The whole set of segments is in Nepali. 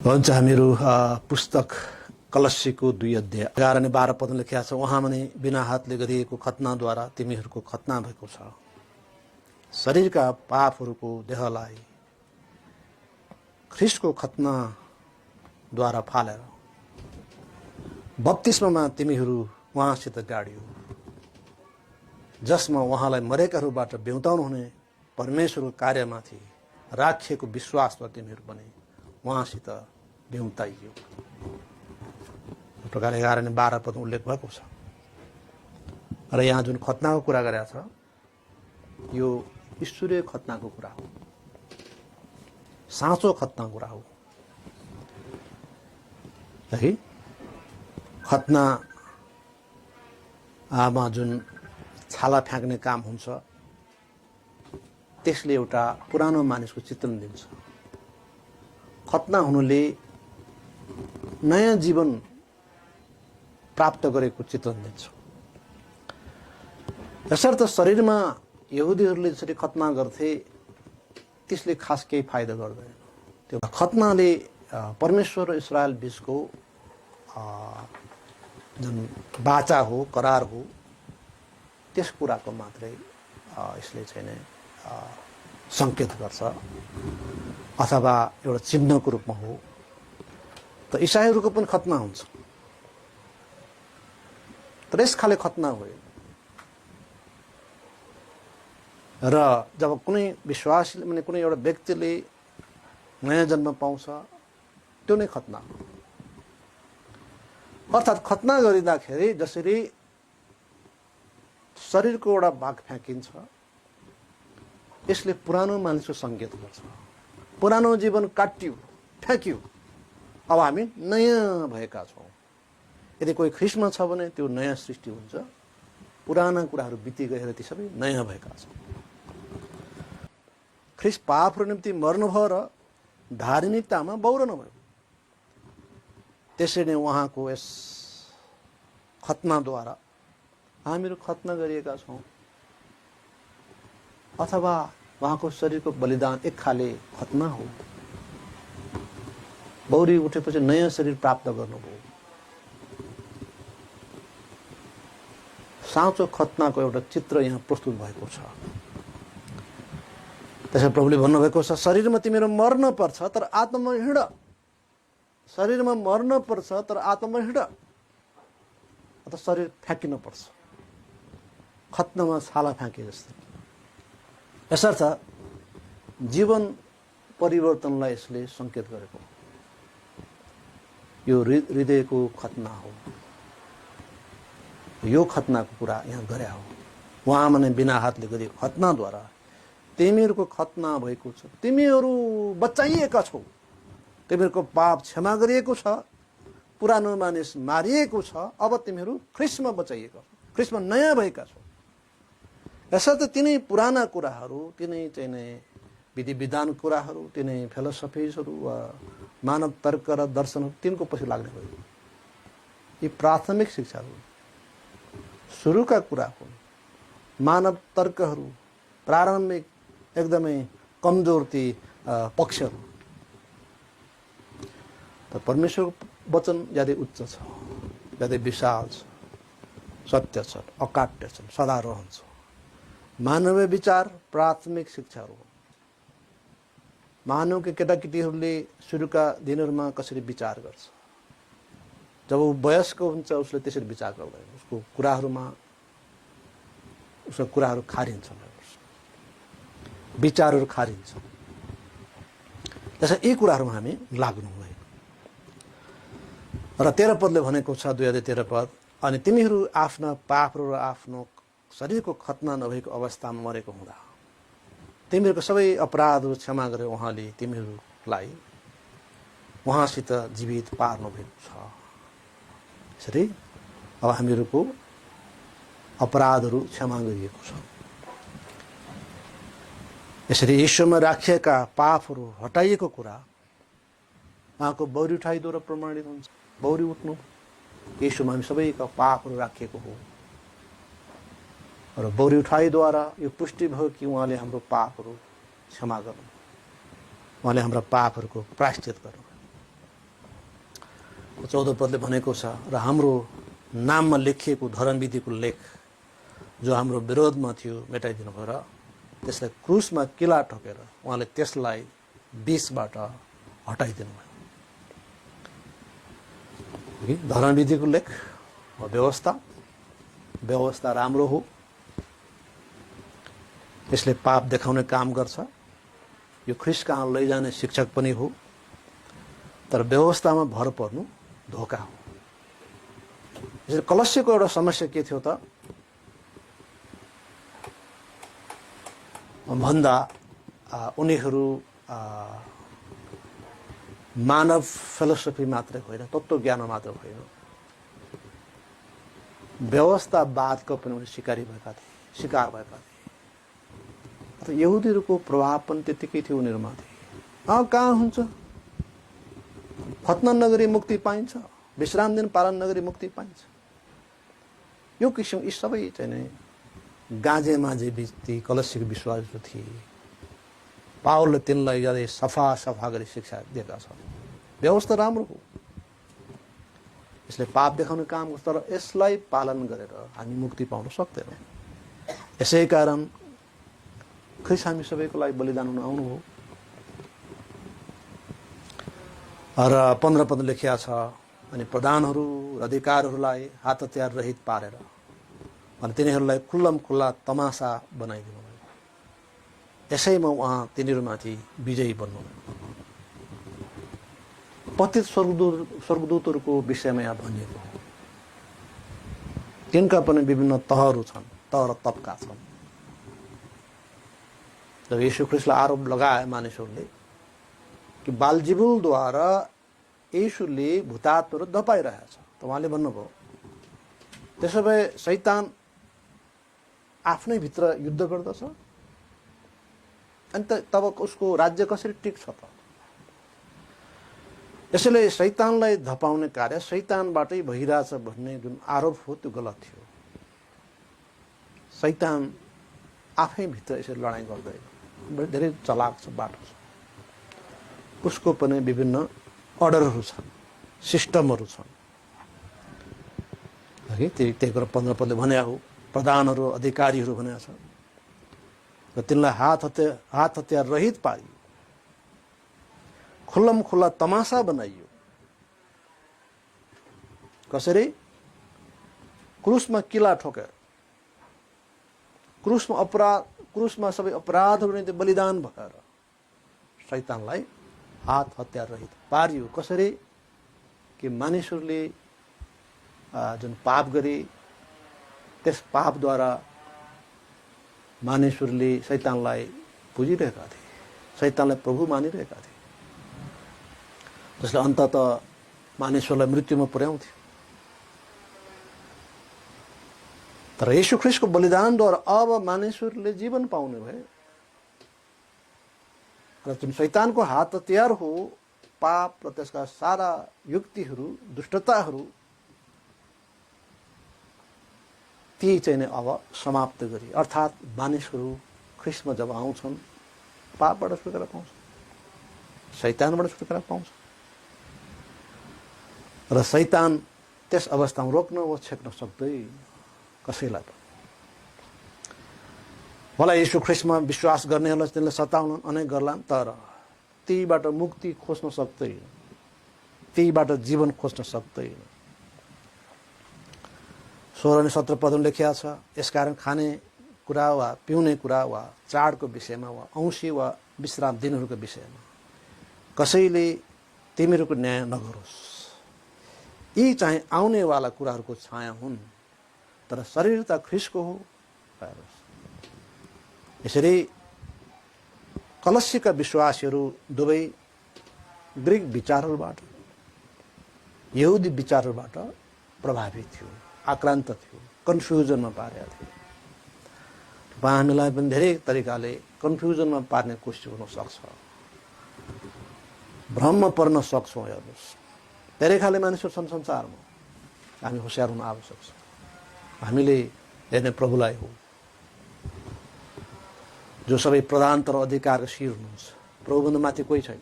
हुन्छ हामीहरू पुस्तक कलस्सीको 2 अध्याय 11 अनि 12 पदमा लेखिएको छ। उहाँ भने बिना हातले गरिएको खतनाद्वारा तिमीहरूको खतना भएको छ। शरीरका पापहरूको देहलाई ख्रीष्टको खतनाद्वारा फालेर बप्तिस्मामा तिमीहरू उहाँसित गाडियो, जसमा उहाँलाई मरेकाहरूबाट बेउताउनु हुने परमेश्वरको कार्यमाथि राखिएको विश्वासद्वारा तिमीहरू पनि उहाँसित बेउताइयो। प्रकार 11 अनि 12 पद उल्लेख भएको छ। र यहाँ जुन खतनाको कुरा गरेको छ यो ईश्वरीय खतनाको कुरा हो, साँचो खतनाको कुरा हो है। खतनामा जुन छाला फ्याँक्ने काम हुन्छ त्यसले एउटा पुरानो मानिसको चित्रण दिन्छ। खतना हुनुले नयाँ जीवन प्राप्त गरेको चित्रण दिन्छ। यसर्थ शरीरमा यहुदीहरूले जसरी खतना गर्थे त्यसले खास केही फाइदा गर्दैन। त्यो खतनाले परमेश्वर र इस्रायल बीचको जुन बाचा हो, करार हो, त्यस कुराको मात्रै यसले चाहिँ नै सङ्केत गर्छ अथवा एउटा चिन्हको रूपमा हो। त इसाईहरूको पनि खतना हुन्छ, तर यस खाले खतना हो। र जब कुनै विश्वासीले माने कुनै एउटा व्यक्तिले नयाँ जन्म पाउँछ त्यो नै खतना हो। अर्थात् खतना गरिँदाखेरि जसरी शरीरको एउटा भाग फ्याँकिन्छ यसले पुरानो मानिसको सङ्केत गर्छ। पुरानो जीवन काटियो, फ्याँकियो, अब हामी नयाँ भएका छौँ। यदि कोही ख्रीष्टमा छ भने त्यो नयाँ सृष्टि हुन्छ। पुराना कुराहरू बितिगएर ती सबै नयाँ भएका छन्। ख्रीष्ट पापको निम्ति मर्नुभयो र धार्मिकतामा बौरनु भयो। त्यसरी नै उहाँको यस खतनाद्वारा हामीहरू खतना गरिएका छौँ, अथवा उहाँको शरीरको बलिदान एक खाले खतना हो। बौरी उठेपछि नयाँ शरीर प्राप्त गर्नुभयो। साँचो खतनाको एउटा चित्र यहाँ प्रस्तुत भएको छ। त्यसै प्रभुले भन्नुभएको छ, शरीरमा तिमीहरू मर्न पर्छ तर आत्मामा हिँड। शरीरमा मर्न पर्छ तर आत्मामा हिँड। अथवा शरीर फ्याँकिन पर्छ, खतनामा छाला फ्याँके जस्तो। यसर्थ जीवन परिवर्तनलाई यसले सङ्केत गरेको यो हृदयको खतना हो। यो खतनाको कुरा यहाँ गरे हो। उहाँ भने बिना हातले गरिएको खतनाद्वारा तिमीहरूको खतना भएको छ। तिमीहरू बचाइएका छौ। तिमीहरूको पाप क्षमा गरिएको छ। पुरानो मानिस मारिएको छ। अब तिमीहरू ख्रीष्टमा बचाइएका छौ, ख्रीष्टमा नयाँ भएका छौ। यसर्थ तिनै पुराना कुराहरू, तिनै चाहिँ नै विधि विधान कुराहरू, तिनै फिलोसफिजहरू वा मानव तर्क र दर्शनहरू तिनको पछि लाग्ने भयो। यी प्राथमिक शिक्षाहरू सुरुका कुरा हुन्। मानव तर्कहरू प्रारम्भिक एकदमै कमजोर ती पक्षहरू। तर परमेश्वरको वचन ज्यादै उच्च छ, ज्यादै विशाल छ, सत्य छ, अकाट्य छ, सदा रहन्छ। मानवीय विचार प्राथमिक शिक्षाहरू हो। मानवका केटाकेटीहरूले सुरुका दिनहरूमा कसरी विचार गर्छ, जब ऊ वयस्क हुन्छ उसले त्यसरी विचार गर्दैन। उसको कुराहरूमा उसका कुराहरू खारिन्छ, विचारहरू खारिन्छ। त्यसै यी कुराहरूमा हामी लाग्नु भयो। र 13 पदले भनेको छ, 2 अध्याय 13 पद, अनि तिमीहरू आफ्ना पापहरू र आफ्नो शरीरको खतना नभएको अवस्थामा मरेको हुँदा तिमीहरूको सबै अपराधहरू क्षमा गरे उहाँले तिमीहरूलाई उहाँसित जीवित पार्नु भएको छ। यसरी अब हामीहरूको अपराधहरू क्षमा गरिएको छ। यसरी यीशुमा राखिएका पापहरू हटाइएको कुरा उहाँको बौरी उठाइद्वारा प्रमाणित हुन्छ। बौरी उठ्नु यीशुमा हामी सबैका पापहरू राखिएको हो। र बौरी उठाइद्वारा यो पुष्टि भयो कि उहाँले हाम्रो पापहरू क्षमा गर्नु, उहाँले हाम्रा पापहरूको प्रायश्चित गर्नु। 14 पदले भनेको छ र हाम्रो नाममा लेखिएको धर्मविधिको लेख जो हाम्रो विरोधमा थियो मेटाइदिनु भयो र त्यसलाई क्रुसमा किला ठोकेर उहाँले त्यसलाई बीचबाट हटाइदिनु भयो। धर्मविधिको लेख व्यवस्था राम्रो हो, यसले पाप देखाउने काम गर्छ, यो ख्रीष्ट कहाँ लैजाने शिक्षक पनि हो, तर व्यवस्थामा भर पर्नु धोका हो। यसले कलस्यको एउटा समस्या के थियो त भन्दा उनीहरू मानव फिलोसफी मात्रै होइन, तत्त्व ज्ञान मात्र होइन, व्यवस्थावादको पनि उनी शिकार भएका थिए। यहुदीहरूको प्रभाव पनि त्यतिकै थियो उनीहरूमाथि। कहाँ हुन्छ, खतना नगरी मुक्ति पाइन्छ, विश्राम दिन पालन नगरी मुक्ति पाइन्छ, यो किसिम यी सबै चाहिँ नि गाँजे माझे ती कलस्यको विश्वास जो थिए, पावलले तिनलाई ज्यादै सफा गरी शिक्षा दिएका छन्। व्यवस्था राम्रो हो, यसले पाप देखाउने काम गर्छ, तर यसलाई पालन गरेर हामी मुक्ति पाउन सक्दैनौँ। यसै कारण ख्रीष्ट हामी सबैको लागि बलिदान हुन आउनुभयो। र 15 पद लेखिया छ, अनि प्रधानहरू अधिकारहरूलाई हात हतियार रहित पारेर अनि तिनीहरूलाई खुल्ला तमासा बनाइदिनु भयो। यसैमा उहाँ तिनीहरूमाथि विजयी बन्नुभयो। पतित स्वर्गदूतहरूको विषयमा यहाँ भनिएको हो, तिनका पनि विभिन्न तहहरू छन्, तह र तबका छन्। जब यीशु ख्रीष्टलाई आरोप लगाए मानिसहरूले कि बालजिबुलद्वारा यीशुले भूतात्माहरू धपाइरहेछ, त उहाँले भन्नुभयो त्यसो भए शैतान आफ्नै भित्र युद्ध गर्दछ, अनि तब उसको राज्य कसरी टिक्छ त? यसैले शैतानलाई धपाउने कार्य शैतानबाटै भइरहेछ भन्ने जुन आरोप हो त्यो गलत थियो। शैतान आफै भित्र यसरी लडाइँ गर्दैन, धेरै चलाक छ, बाटो छ, उसको पनि विभिन्न अर्डरहरू छन्, सिस्टमहरू छन्। त्यही कुरा 15 पदले भन्या हो, प्रधानहरू अधिकारीहरू भनेको छ र तिनलाई हात हतियार रहित पारियो, खुल्ला तमासा बनाइयो। कसरी? क्रुसमा किला ठोकेर, क्रुसमा सबै अपराधहरू निम्ति बलिदान भएर शैतानलाई हात हतियार रहित पारियो। कसरी? कि मानिसहरूले जुन पाप गरे त्यस पापद्वारा मानिसहरूले शैतानलाई पुजिरहेका थिए, शैतानलाई प्रभु मानिरहेका थिए, जसले अन्ततः मानिसहरूलाई मृत्युमा पुर्याउँथ्यो। तर यीशु ख्रीष्टको बलिदानद्वारा अब मानिसहरूले जीवन पाउने भए र जुन शैतानको हात हतियार हो पाप र त्यसका सारा युक्तिहरू, दुष्टताहरू, ती चाहिँ अब समाप्त गरी, अर्थात् मानिसहरू ख्रीष्टमा जब आउँछन् पापबाट छुटकारा पाउँछ, शैतानबाट छुटकारा पाउँछ र शैतान त्यस अवस्थामा रोक्न वा छेक्न सक्दैन कसैलाई पनि। होला यीशु ख्रीष्टमा विश्वास गर्नेहरूलाई तिनले सताउन अनेक गर्लान्, तर तीबाट मुक्ति खोज्न सक्दैन, तीबाट जीवन खोज्न सक्दैन। 16 अनि 17 पदमा लेखिया छ, यसकारण खाने कुरा वा पिउने कुरा वा चाडको विषयमा वा औँसी वा विश्राम दिनहरूको विषयमा कसैले तिमीहरूको न्याय नगरोस्। यी चाहिँ आउनेवाला कुराहरूको छाया हुन्, तर शरीर त ख्रीष्टको हो। यसरी कलस्यका विश्वासीहरू दुवै ग्रीक विचारहरूबाट, यहुदी विचारहरूबाट प्रभावित थियो, आक्रान्त थियो, कन्फ्युजनमा पारेका थियो। हामीलाई पनि धेरै तरिकाले कन्फ्युजनमा पार्ने कोसिस हुन सक्छ, भ्रममा पर्न सक्छौँ। हेर्नुहोस्, धेरै खाले मानिसहरू छन् संसारमा, हामी होसियार हुन आवश्यक छ। हामीले हेर्ने प्रभुलाई हो जो सबै प्रधानतर अधिकारको शिर हुनुहुन्छ। प्रभुभन्दा माथि कोही छैन,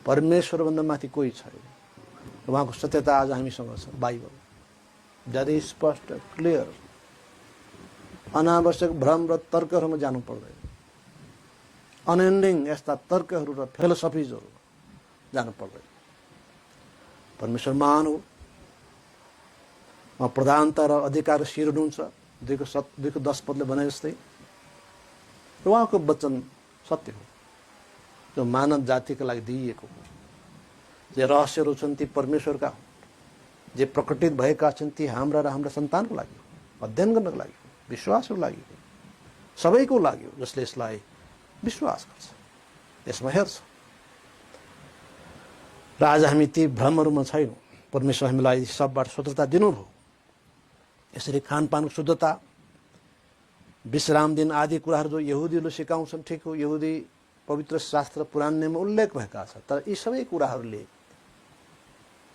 परमेश्वरभन्दा माथि कोही छैन। उहाँको सत्यता आज हामीसँग छ। बाइबल ज्यादै स्पष्ट, क्लियर, अनावश्यक भ्रम र तर्कहरूमा जानु पर्दैन। अनएन्डिङ यस्ता तर्कहरू र फिलोसफिजहरू जानु पर्दैन। परमेश्वर महान हो, प्रधानता र अधिकार शिर हुनुहुन्छ, 2:10 भने जस्तै। र उहाँको वचन सत्य हो, जो मानव जातिका लागि दिइएको हो। जे रहस्यहरू छन् ती परमेश्वरका हुन्, जे प्रकटित भएका छन् ती हाम्रा र हाम्रा सन्तानको लागि, अध्ययन गर्नको लागि, विश्वासको लागि, सबैको लागि हो जसले यसलाई विश्वास गर्छ, यसमा हेर्छ। र आज हामी ती भ्रमहरूमा छैनौँ। परमेश्वर हामीलाई सबबाट स्वतन्त्रता दिनुभयो। यसरी खानपानको शुद्धता, विश्राम दिन आदि कुराहरू जो यहुदीहरूले सिकाउँछन्, ठिक हो, यहुदी पवित्र शास्त्र पुराणमा उल्लेख भएका छ। तर यी सबै कुराहरूले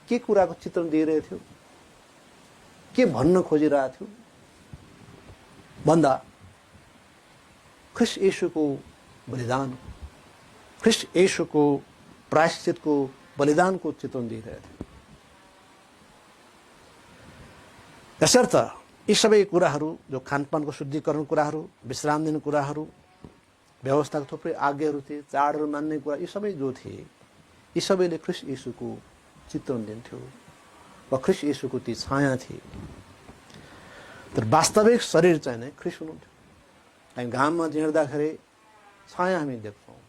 के कुराको चित्रण दिइरहेको थियो, के भन्न खोजिरहेको थियो भन्दा ख्रिस्ट येशूको बलिदान, ख्रिस्ट येशूको प्रायश्चितको बलिदानको चित्रण दिइरहेको थियो। यसर्थ यी सबै कुराहरू, जो खानपानको शुद्धिकरण कुराहरू, विश्राम दिने कुराहरू, व्यवस्थाको थुप्रै आज्ञाहरू थिए, चाडहरू मान्ने कुरा, यी सबै जो थिए, यी सबैले ख्रिस्ट येशूको चित्रण दिन्थ्यो वा ख्रिस्ट येशूको ती छाया थिए। तर वास्तविक शरीर चाहिँ नै ख्रिस्ट हुनुहुन्थ्यो। हामी घाममा हिँड्दाखेरि छाया हामी देख्छौँ,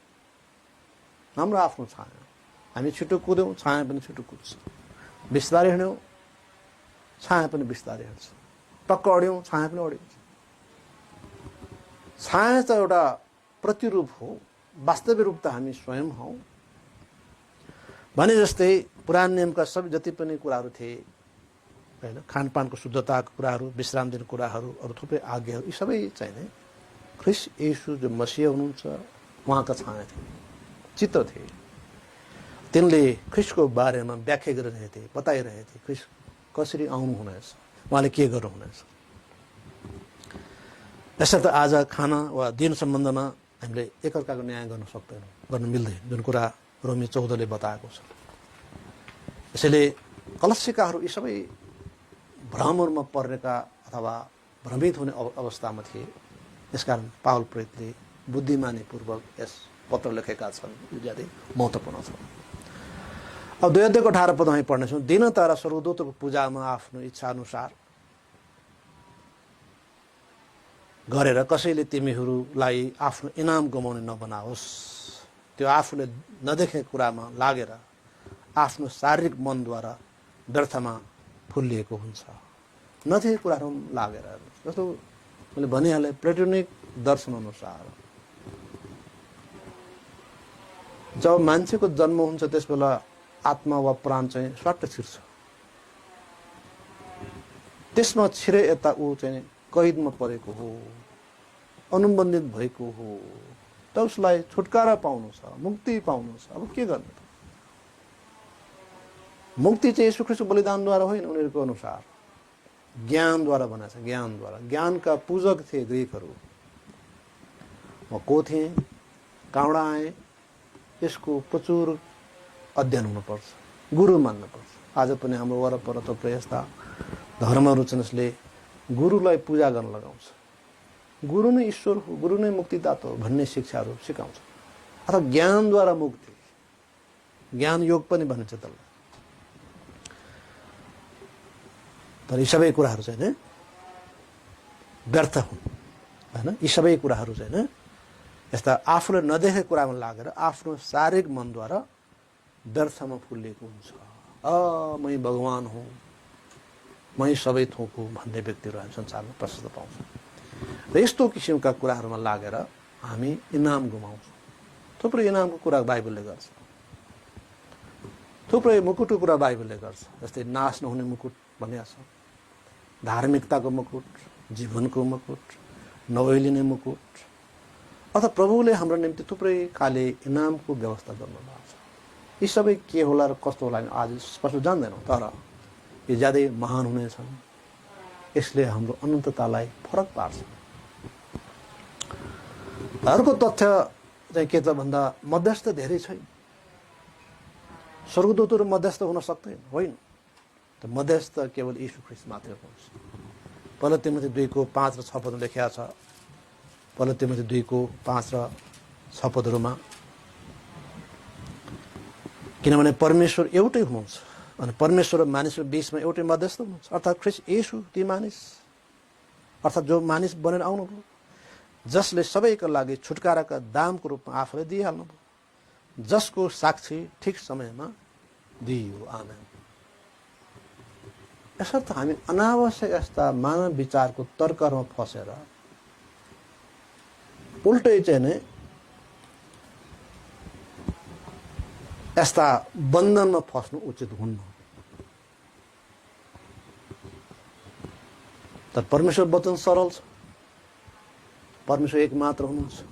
हाम्रो आफ्नो छाया। हामी छिटो कुद्यौँ, छाया पनि छिटो कुद्छ। बिस्तारै हिँड्यौँ, छाया पनि बिस्तारै हिँड्छ। टक्क अड्यौँ, छाया पनि अडिन्छ। छाया त एउटा प्रतिरूप हो, वास्तविक रूप त हामी स्वयं हौ। भने जस्तै पुरानो नियमका सबै जति पनि कुराहरू थिए होइन, खानपानको शुद्धताको कुराहरू, विश्राम दिने कुराहरू, अरू थुप्रै आज्ञाहरू, यी सबै चाहिँ नै ख्रिस्ट येशू जो मसीह हुनुहुन्छ उहाँका छाया थिए, चित्र थिए। तिनले ख्रिस्टको बारेमा व्याख्या गरिरहेको थिए, बताइरहेको थिए ख्रिस्ट कसरी आउनुहुनेछ, उहाँले के गर्नुहुनेछ। यसर्थ आज खाना वा दिन सम्बन्धमा हामीले एकअर्काको न्याय गर्न सक्दैनौँ, गर्न मिल्दैन, जुन कुरा रोमी 14ले बताएको छ। यसैले कलस्यकाहरू यी सबै भ्रमहरूमा पर्नेका अथवा भ्रमित हुने अवस्थामा थिए। यसकारण पावल प्रेरितले बुद्धिमानीपूर्वक यस पत्र लेखेका छन्, यो ज्यादै महत्त्वपूर्ण छ। अब 2:18 हामी पढ्नेछौँ। दिन तारा स्वर्गदूतको पूजामा आफ्नो इच्छा अनुसार गरेर कसैले तिमीहरूलाई आफ्नो इनाम गुमाउने नबनाओस्। त्यो आफूले नदेखेको कुरामा लागेर आफ्नो शारीरिक मनद्वारा व्यर्थमा फुल्लिएको हुन्छ। नदेखेको कुराहरूमा लागेर, जस्तो मैले भनिहालेँ, प्लेटोनिक दर्शन अनुसार जब मान्छेको जन्म हुन्छ त्यस बेला आत्मा वा प्राण चाहिँ स्वाट्ट छिर्छ। त्यसमा छिरे यता ऊ चाहिँ कैदमा परेको हो, अनुबन्धित भएको हो, त उसलाई छुटकारा पाउनु छ, मुक्ति पाउनु छ। अब के गर्नु त? मुक्ति चाहिँ येशू ख्रीष्टको बलिदानद्वारा होइन, उनीहरूको अनुसार ज्ञानद्वारा भनेको छ। ज्ञानद्वारा, ज्ञानका पूजक थिए ग्रिकहरू। म को थिएँ, कहाँबाट आएँ, यसको प्रचुर अध्ययन हुनुपर्छ, गुरु मान्नुपर्छ। आज पनि हाम्रो वरपर थुप्रै यस्ता धर्महरू छन् जसले गुरुलाई पूजा गर्न लगाउँछ। गुरु नै ईश्वर हो, गुरु नै मुक्तिदाता हो भन्ने शिक्षाहरू सिकाउँछ। अथवा ज्ञानद्वारा मुक्ति, ज्ञान योग पनि भनिन्छ त्यसलाई। तर यी सबै कुराहरू चाहिँ नि व्यर्थ हुन् होइन। यी सबै कुराहरू चाहिँ नि यस्ता आफूले नदेखेको कुरामा लागेर आफ्नो शारीरिक मनद्वारा व्यर्थमा फुलिएको हुन्छ। मै भगवान हुँ, मै सबै थोक हुँ भन्ने व्यक्तिहरू हामी संसारमा प्रशस्त पाउँछौँ। र यस्तो किसिमका कुराहरूमा लागेर हामी इनाम गुमाउँछौँ। थुप्रै इनामको कुरा बाइबलले गर्छ, थुप्रै मुकुटको कुरा बाइबलले गर्छ। जस्तै नाश नहुने मुकुट भनिएको छ, धार्मिकताको मुकुट, जीवनको मुकुट, नओइलिने मुकुट। अथवा प्रभुले हाम्रो निम्ति थुप्रै खाले इनामको व्यवस्था गर्नुभएको छ। यी सबै के होला र कस्तो होला आज स्पष्ट जान्दैनौँ, तर यो ज्यादै महान हुनेछन्। यसले हाम्रो अनन्ततालाई फरक पार्छ। अर्को तथ्य चाहिँ के त भन्दा मध्यस्थ धेरै छैन। स्वर्गदूतहरू मध्यस्थ हुन सक्दैन, होइन। त मध्यस्थ केवल यीशु ख्रीष्ट मात्रै हुनुहुन्छ। पहिलो तिमोथी 2:5 र 6 पदमा लेखिएको छ। पहिलो तिमोथी 2:5 र 6 पदहरूमा, किनभने परमेश्वर एउटै हुनुहुन्छ अनि परमेश्वर र मानिसको बीचमा एउटै मध्यस्थ हुनुहुन्छ, अर्थात् ख्रीष्ट येशू। ती मानिस अर्थात् जो मानिस बनेर आउनुभयो, जसले सबैका लागि छुटकाराका दामको रूपमा आफूलाई दिइहाल्नुभयो, जसको साक्षी ठिक समयमा दिइयो। आमेन। यसर्थ हामी अनावश्यक यस्ता मानव विचारको तर्कमा फसेर उल्टै चाहिँ नै यस्ता बन्धनमा फस्नु उचित हुन्न। तर परमेश्वर वचन सरल छ। परमेश्वर एक मात्र हुनुहुन्छ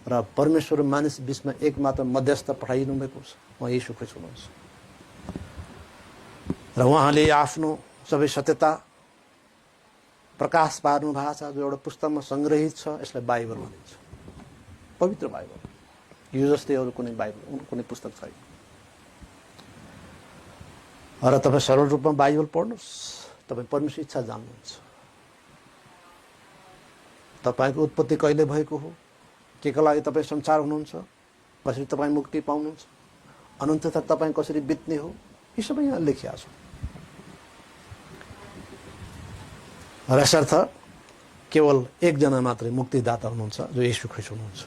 र परमेश्वर मानिस बीचमा एक मात्र मध्यस्थ पठाइनु भएको छ, उहाँ यीशु ख्रीष्ट हुनुहुन्छ। र उहाँले आफ्नो सबै सत्यता प्रकाश पार्नु भएको छ, जो एउटा पुस्तकमा सङ्ग्रहित छ। यसलाई बाइबल भनिन्छ, पवित्र बाइबल। यो जस्तै अरू कुनै बाइबल, कुनै पुस्तक छैन। र तपाईँ सरल रूपमा बाइबल पढ्नुहोस्, तपाईँ परमेश्वर इच्छा जान्नुहुन्छ। तपाईँको उत्पत्ति कहिले भएको हो, के को लागि तपाईँ संसार हुनुहुन्छ, कसरी तपाईँ मुक्ति पाउनुहुन्छ, अनन्तता तपाईँ कसरी बित्ने हो, यी सबै यहाँ लेखिएको छ। र यसर्थ केवल एकजना मात्रै मुक्तिदाता हुनुहुन्छ, जो येशू ख्रीष्ट हुनुहुन्छ।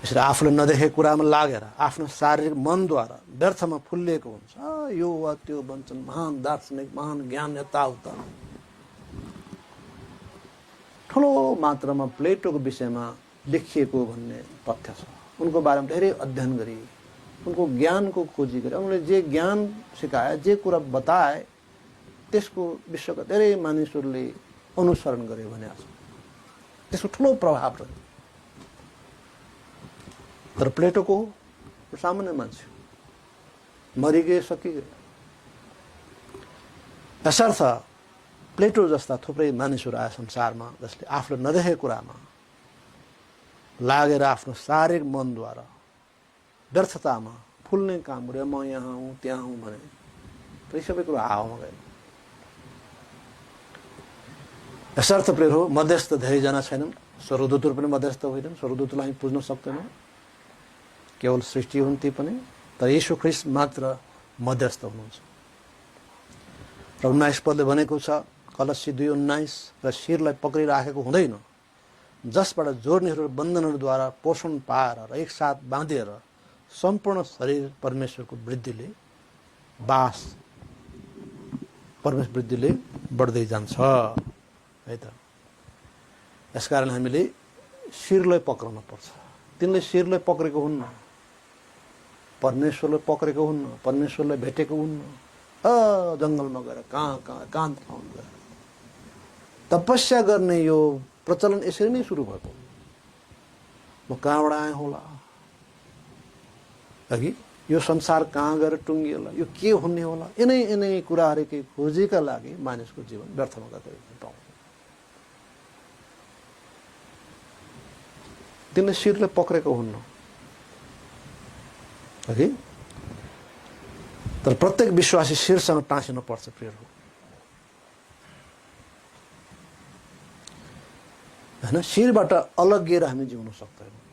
यसरी आफूले नदेखेको कुरामा लागेर आफ्नो शारीरिक मनद्वारा व्यर्थमा फुल्लिएको हुन्छ। यो वा त्यो भन्छन्, महान दार्शनिक, महान ज्ञान यताउता। ठुलो मात्रामा प्लेटोको विषयमा लेखिएको भन्ने तथ्य छ। उनको बारेमा धेरै अध्ययन गरी, उनको ज्ञानको खोजी गरे, उनले जे ज्ञान सिकाए, जे कुरा बताए, त्यसको विश्वका धेरै मानिसहरूले अनुसरण गरे भने त्यसको ठुलो प्रभाव रह्यो। तर प्लेटोको सामान्य मान्छे मरिगए, सकिगए। यसर्थ प्लेटो जस्ता थुप्रै मानिसहरू आए संसारमा, जसले आफूले नदेखेको कुरामा लागेर आफ्नो शारीरिक मनद्वारा व्यर्थतामा फुल्ने काम गरे। म यहाँ हुँ, त्यहाँ हुँ भने त यी सबै कुरो हावामा गए। यसर्थ प्रेर हो, मध्यस्थ धेरैजना छैनन्। स्वर्गदूतहरू पनि मध्यस्थ होइनन्। स्वर्गदूतलाई हामी पुज्न सक्दैनौँ, केवल सृष्टि हुन् ती पनि। तर यीशु ख्रीष्ट मात्र मध्यस्थ हुनुहुन्छ। र 19 पदले भनेको छ, कलस्सी 2:19, र शिरलाई पक्रिराखेको हुँदैन, जसबाट जोड्नेहरू बन्धनहरूद्वारा पोषण पाएर र एकसाथ बाँधिएर सम्पूर्ण शरीर परमेश्वरको वृद्धिले बढ्दै जान्छ, है त। यसकारण हामीले शिरलाई पक्राउन पर्छ। तिनले शिरलाई पक्रेको हुन्न, परमेश्वरलाई पक्रेको हुन्न, परमेश्वरलाई भेटेको हुन्न। जङ्गलमा गएर कहाँ एकान्त ठाउँमा गएर तपस्या गर्ने यो प्रचलन यसरी नै सुरु भएको। म कहाँबाट आएँ होला, अघि यो संसार कहाँ गएर टुङ्गिएला, यो के हुने होला, यिनै कुराहरूकै खोजीका लागि मानिसको जीवन व्यर्थमा गएको पाउँछ। तिनले शिरलाई पक्रेको हुन्न, अघि। तर प्रत्येक विश्वासी शिरसँग टाँसिनु पर्छ, प्रिय हो, होइन। शिरबाट अलग्गिएर हामी जिउन सक्दैनौँ।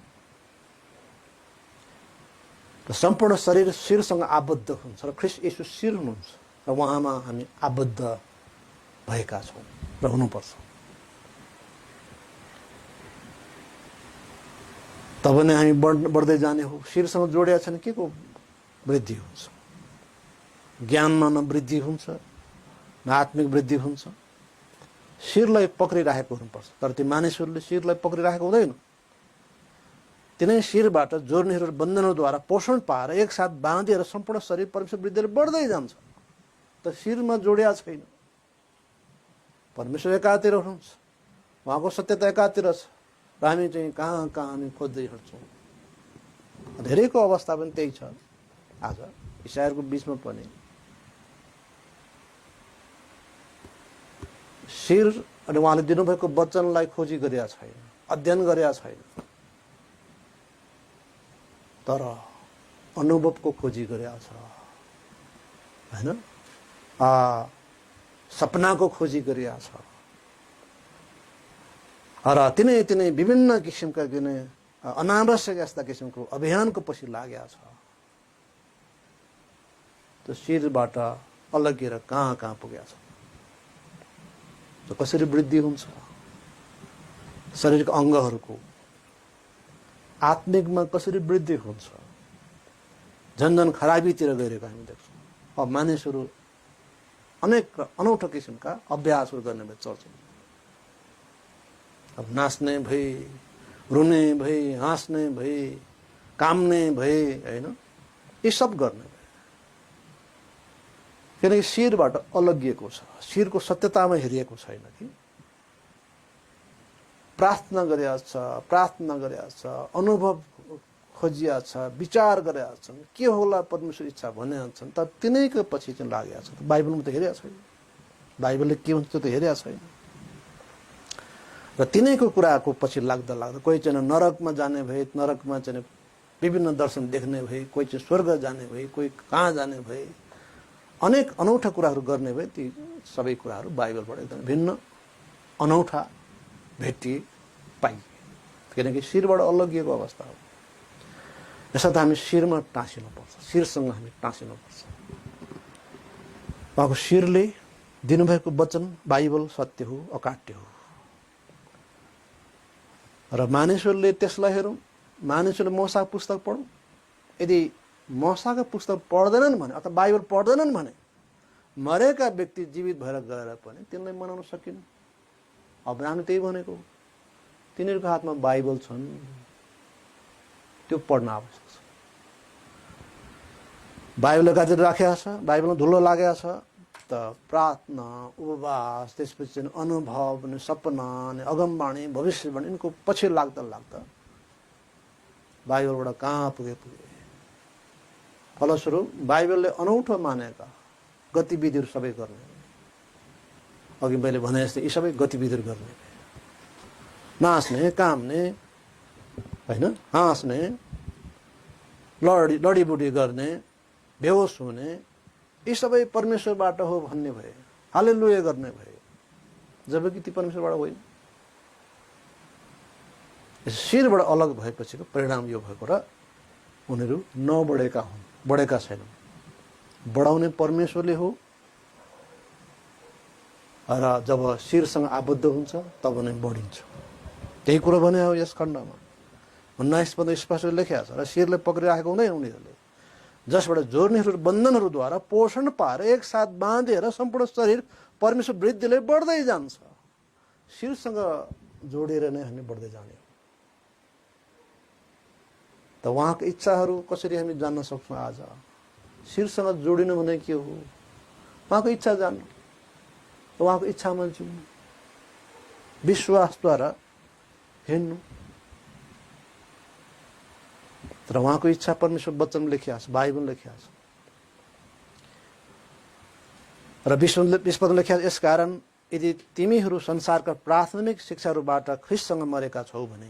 र सम्पूर्ण शरीर शिरसँग आबद्ध हुन्छ, र ख्रीष्ट येशू शिर हुनुहुन्छ, र उहाँमा हामी आबद्ध भएका छौँ र हुनुपर्छ। तब नै हामी बढ्दै जाने हो। शिरसँग जोडिया छैन, के को वृद्धि हुन्छ? ज्ञानमा न वृद्धि हुन्छ, न आत्मिक वृद्धि हुन्छ। शिरलाई पक्रिराखेको हुनुपर्छ। तर ती मानिसहरूले शिरलाई पक्रिराखेको हुँदैन। तिनै शिरबाट जोड्नेहरू बन्धनहरूद्वारा पोषण पाएर एकसाथ बाँधिएर सम्पूर्ण शरीर परमेश्वर वृद्धिले बढ्दै जान्छ। त शिरमा जोडिया छैन। परमेश्वर एकातिर हुनुहुन्छ, उहाँको सत्यता एकातिर छ, र हामी चाहिँ कहाँ हामी खोज्दै हिँड्छौँ। धेरैको अवस्था पनि त्यही छ। आज इसाईहरूको बिचमा पनि शिर अनि उहाँले दिनुभएको वचनलाई खोजी गरेका छैन, अध्ययन गरेका छैन। तर अनुभवको खोजी गरेको छ हैन, सपनाको खोजी गरिरहेको छ र तिनै तिनै विभिन्न किसिमका तिनै अनावश्यक यस्ता किसिमको अभियानको पछि लागेको छ। त्यो शिरबाट अलगिएर कहाँ कहाँ पुगेको छ, त्यो कसरी वृद्धि हुन्छ, शरीरका अङ्गहरूको आत्मिकमा कसरी वृद्धि हुन्छ, झन्झन खराबीतिर गइरहेको हामी देख्छौँ। अब मानिसहरू अनेक अनौठो किसिमका अभ्यासहरू गर्ने भए चर्चमा, अब नाच्ने भए, रुने भए, हाँस्ने भए, काम्ने भए हैन, यी सब गर्ने भए, किनकि शिरबाट अलगिएको छ, शिरको सत्यतामा हेरिएको छैन कि प्रार्थना गरेका छ, प्रार्थना गरेका छ, अनुभव खोजिया छ, विचार गरेका छन्, के होला परमेश्वर इच्छा भनेका छन्, तर तिनैको पछि चाहिँ लागेका छन्। बाइबलमा त हेरेका छैन, बाइबलले के हुन्छ त्यो त हेरेका छैन र तिनैको कुराको पछि लाग्दा लाग्दा कोही चाहिँ नरकमा जाने भए, नरकमा चाहिँ विभिन्न दर्शन देख्ने भए, कोही चाहिँ स्वर्ग जाने भए, कोही कहाँ जाने भए, अनेक अनौठा कुराहरू गर्ने भए, ती सबै कुराहरू बाइबलबाट एकदम भिन्न अनौठा भेटिए पाइए, किनकि शिरबाट अलगिएको अवस्था हो। यसर्थ हामी शिरमा टाँसिनुपर्छ, शिरसँग हामी टाँसिनुपर्छ। उहाँको शिरले दिनुभएको वचन बाइबल सत्य हो, अकाट्य हो र मानिसहरूले त्यसलाई हेरौँ, मानिसहरूले मोसाको पुस्तक पढौँ। यदि मोसाको पुस्तक पढ्दैनन् भने अथवा बाइबल पढ्दैनन् भने मरेका व्यक्ति जीवित भएर गएर पनि तिनलाई मनाउन सकिन्न। अब हामी त्यही भनेको, तिनीहरूको हातमा बाइबल छन्, त्यो पढ्न आवश्यक छ। बाइबलले गाजेर राखेको छ, बाइबलमा धुलो लागेको छ, त प्रार्थना, उपवास, त्यसपछि अनुभव, सपना, अगमवाणी, भविष्यवाणी, यिनको पछि लाग्दा लाग्दा बाइबलबाट कहाँ पुगे। फलस्वरूप बाइबलले अनौठो मानेका गतिविधिहरू सबै गर्ने, अघि मैले भने जस्तै यी सबै गतिविधिहरू गर्ने, नाच्ने, काम्ने हैन, हाँस्ने, लडीबुडी गर्ने, बेहोस हुने, यी सबै परमेश्वरबाट हो भन्ने भए, हालेलुया गर्ने भए, जबकि ती परमेश्वरबाट होइन। शिरबाट अलग भएपछिको परिणाम यो भएको र उनीहरू नबढेका हुन्, बढेका छैनन्। बढाउने परमेश्वरले हो र जब शिरसँग आबद्ध हुन्छ तब नै बढिन्छ। त्यही कुरो भने हो यस खण्डमा 19 पद स्पष्ट लेखेको छ। र शिरले पक्रिराखेको हुँदैन उनीहरूले, जसबाट जोड्नेहरू बन्धनहरूद्वारा पोषण पाएर एकसाथ बाँधेर सम्पूर्ण शरीर परमेश्वर वृद्धिले बढ्दै जान्छ। शिरसँग जोडेर नै हामी बढ्दै जाने हो। त उहाँको इच्छाहरू कसरी हामी जान्न सक्छौँ? आज शिरसँग जोडिनु भने के हो? उहाँको इच्छा जान्नु, उहाँको इच्छामा जाउँ, विश्वासद्वारा हिँड्नु। तर उहाँको इच्छा परमेश्वर वचन लेखिएको छ, बाइबल लेखिएको छ र विश्वमा लेखिएको छ। यसकारण यदि तिमीहरू संसारका प्राथमिक शिक्षाहरूबाट ख्रिस्टसँग मरेका छौ भने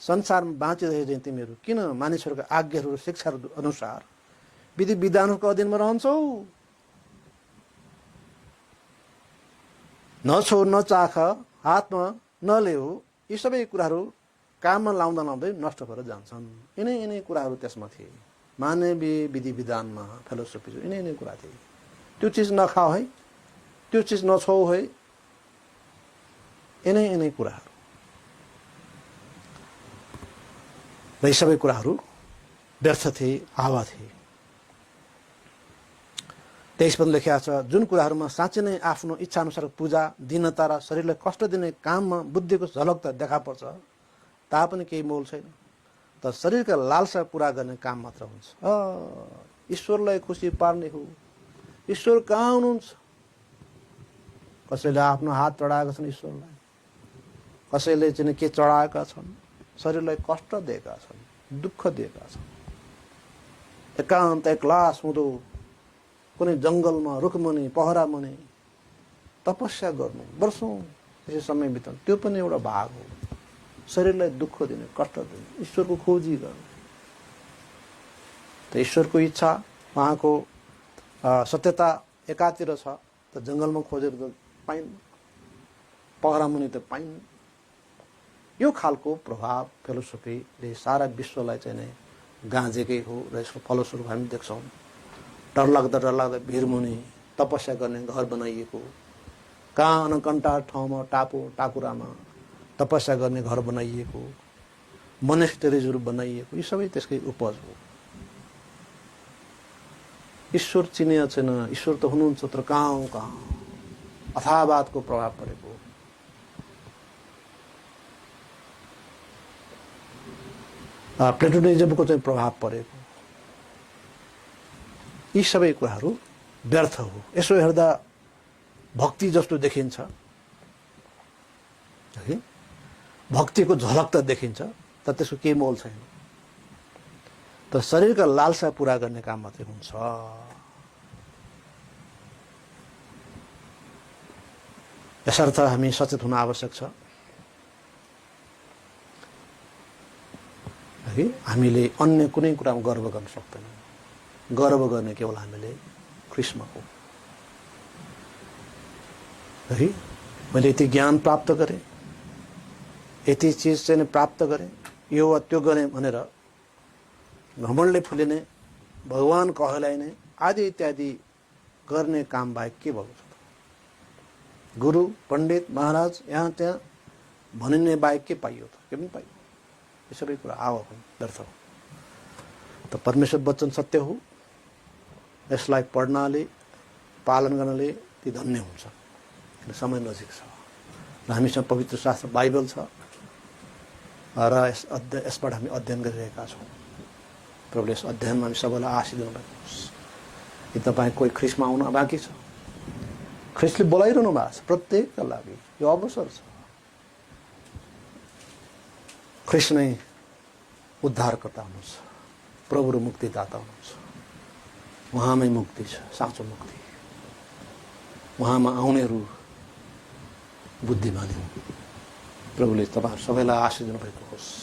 संसारमा बाँचिरहे चाहिँ तिमीहरू किन मानिसहरूका आज्ञाहरू शिक्षाहरू अनुसार विधि विधानहरूको अधीनमा रहन्छौ? नछो, नचाख, हातमा नलेऊ, यी सबै कुराहरू काममा लाउँदा लाउँदै नष्ट भएर जान्छन्। यिनै कुराहरू त्यसमा थिए, मानवीय विधि विधानमा, फेलोसफी, यिनै कुरा थिए। त्यो चिज नखाऊ है, त्यो चिज नछौ है, यिनै कुराहरू र यी सबै कुराहरू व्यर्थ थिए, हावा थिए। 23 पद लेखिएको छ, जुन कुराहरूमा साँच्चै नै आफ्नो इच्छा अनुसार पूजा, दीनता र शरीरलाई कष्ट दिने काममा बुद्धिको झलक त देखा पर्छ, तापनि केही मोल छैन, तर शरीरका लालसा पुरा गर्ने काम मात्र हुन्छ। ईश्वरलाई खुसी पार्ने हो। ईश्वर कहाँ हुनुहुन्छ? कसैले आफ्नो हात चढाएका छन् ईश्वरलाई, कसैले चाहिँ के चढाएका छन्, शरीरलाई कष्ट दिएका छन्, दुःख दिएका छन्। एकान्त एक्लास हुँदो कुनै जङ्गलमा रुखमुनि पहरा मुनि तपस्या गर्नु, वर्षौँ त्यसै समय बिताउनु, त्यो पनि एउटा भाग हो। शरीरलाई दुःख दिने, कष्ट दिने, ईश्वरको खोजी गर्ने। त ईश्वरको इच्छा उहाँको सत्यता एकातिर छ त जङ्गलमा खोजेर त पाइन्, पहरामुनि त पाइन्। यो खालको प्रभाव फिलोसफीले सारा विश्वलाई चाहिँ नै गाँजेकै हो र यसको फलस्वरूप हामी देख्छौँ। डरलाग्दा भिरमुनि तपस्या गर्ने घर बनाइएको, कहाँ अनकन्टा ठाउँमा टाकुरामा तपस्या गर्ने घर बनाइएको, मोनेस्टेरिजहरू बनाइएको, यी सबै त्यसकै उपज हो। ईश्वर चिनिया छैन, ईश्वर त हुनुहुन्छ तर कहाँ अथावादको प्रभाव परेको, प्लेटोनिजमको चाहिँ प्रभाव परेको, यी सबै कुराहरू व्यर्थ हो। यसो हेर्दा भक्ति जस्तो देखिन्छ, भक्तिको झलक त देखिन्छ, तर त्यसको केही मोल छैन। तर शरीरका लालसा पूरा गर्ने काम मात्रै हुन्छ। यसर्थ हामी सचेत हुन आवश्यक छ। हामीले अन्य कुनै कुरामा गर्व गर्न सक्दैनौँ। गर्व गर्ने केवल हामीले ख्रीष्टमा हो। है, मैले यति ज्ञान प्राप्त गरेँ, यति चिज चाहिँ प्राप्त गरेँ, यो वा त्यो गरेँ भनेर घमण्डले फुलिने, भगवान कहलाइने आदि इत्यादि गर्ने काम बाहेक के भएको छ त? गुरु पण्डित महाराज यहाँ त्यहाँ भनिने बाहेक के पाइयो त? के पनि पाइयो? यो सबै कुरा आवाहन व्यर्थ हो। त परमेश्वर वचन सत्य हो। यसलाई पढ्नाले पालन गर्नाले ती धन्य हुन्छ। किन समय नजिक छ र हामीसँग पवित्र शास्त्र बाइबल छ र यसबाट हामी अध्ययन गरिरहेका छौँ। प्रभुले यस अध्ययनमा हामी सबैलाई आशीष दिनुभएको होस्। यदि तपाईँ कोही ख्रीष्टमा आउन बाँकी छ, ख्रीष्टले बोलाइरहनु भएको छ, प्रत्येकका लागि यो अवसर छ। ख्रीष्ट नै उद्धारकर्ता हुनुहुन्छ, प्रभु र मुक्तिदाता हुनुहुन्छ। उहाँमै मुक्ति छ, साँचो मुक्ति। उहाँमा आउनेहरू बुद्धिमानी हुन्। प्रभुले तपाईँ सबैलाई आशीष दिनुभएको होस्।